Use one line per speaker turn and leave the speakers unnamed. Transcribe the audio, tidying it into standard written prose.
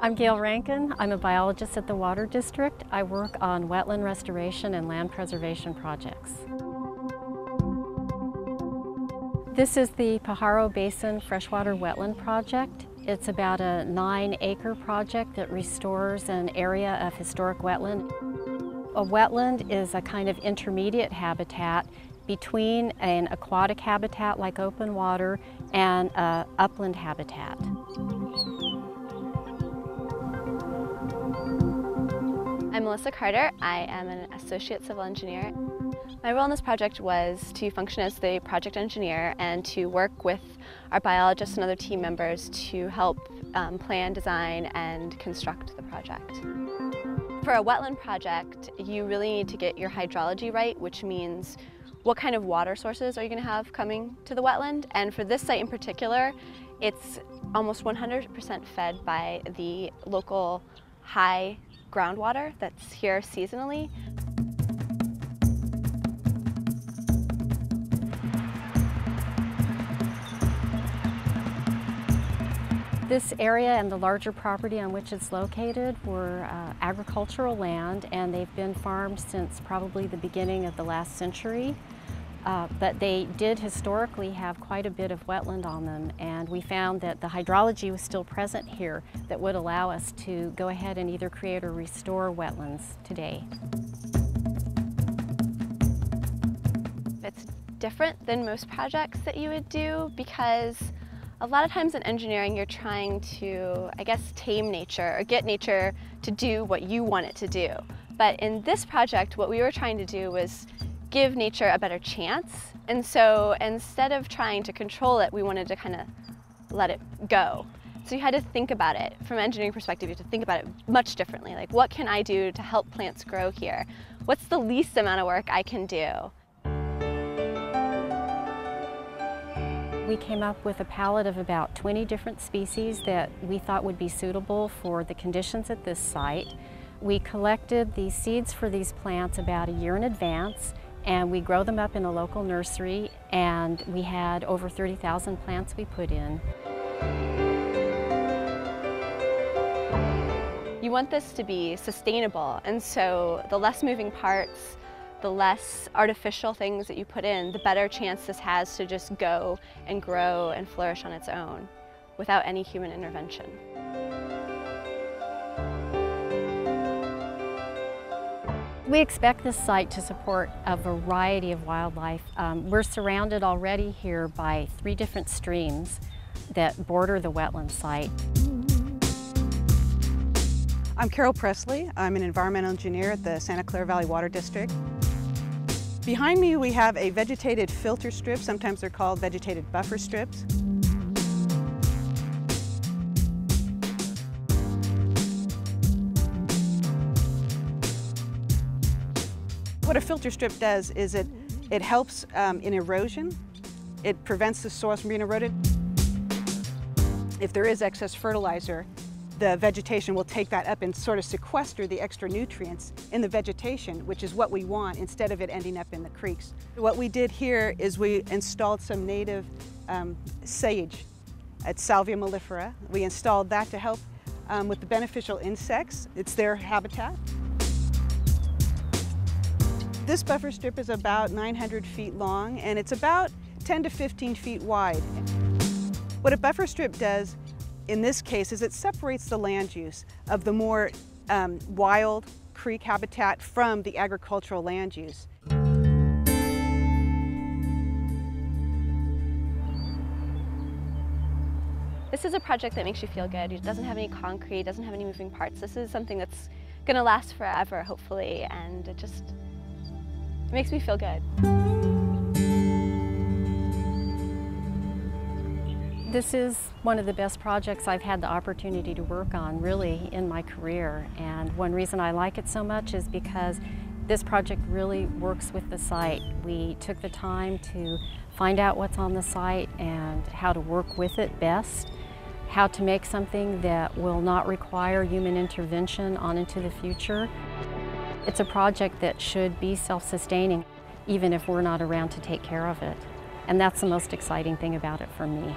I'm Gail Rankin. I'm a biologist at the Water District. I work on wetland restoration and land preservation projects. This is the PAJARO Basin Freshwater Wetland Project. It's about a 9-acre project that restores an area of historic wetland. A wetland is a kind of intermediate habitat between an aquatic habitat like open water and an upland habitat.
I'm Melissa Carter. I am an associate civil engineer. My role in this project was to function as the project engineer and to work with our biologists and other team members to help plan, design, and construct the project. For a wetland project, you really need to get your hydrology right, which means what kind of water sources are you going to have coming to the wetland. And for this site in particular, it's almost 100% fed by the local high groundwater that's here seasonally.
This area and the larger property on which it's located were agricultural land, and they've been farmed since probably the beginning of the last century. But they did historically have quite a bit of wetland on them, and we found that the hydrology was still present here that would allow us to go ahead and either create or restore wetlands today.
It's different than most projects that you would do because a lot of times in engineering you're trying to, I guess, tame nature or get nature to do what you want it to do. But in this project, what we were trying to do was give nature a better chance. And so instead of trying to control it, we wanted to kind of let it go. So you had to think about it from an engineering perspective. You have to think about it much differently. Like, what can I do to help plants grow here? What's the least amount of work I can do?
We came up with a palette of about 20 different species that we thought would be suitable for the conditions at this site. We collected the seeds for these plants about a year in advance, and we grow them up in a local nursery, and we had over 30,000 plants we put in.
You want this to be sustainable, and so the less moving parts, the less artificial things that you put in, the better chance this has to just go and grow and flourish on its own without any human intervention.
We expect this site to support a variety of wildlife. We're surrounded already here by 3 different streams that border the wetland site.
I'm Carol Presley. I'm an environmental engineer at the Santa Clara Valley Water District. Behind me we have a vegetated filter strip, sometimes they're called vegetated buffer strips. What a filter strip does is it helps in erosion. It prevents the soil from being eroded. If there is excess fertilizer, the vegetation will take that up and sort of sequester the extra nutrients in the vegetation, which is what we want, instead of it ending up in the creeks. What we did here is we installed some native sage at Salvia mellifera. We installed that to help with the beneficial insects. It's their habitat. This buffer strip is about 900 feet long, and it's about 10 to 15 feet wide. What a buffer strip does in this case is it separates the land use of the more wild creek habitat from the agricultural land use.
This is a project that makes you feel good. It doesn't have any concrete, doesn't have any moving parts. This is something that's going to last forever, hopefully, and it makes me feel good.
This is one of the best projects I've had the opportunity to work on, really, in my career. And one reason I like it so much is because this project really works with the site. We took the time to find out what's on the site and how to work with it best, how to make something that will not require human intervention on into the future. It's a project that should be self-sustaining, even if we're not around to take care of it. And that's the most exciting thing about it for me.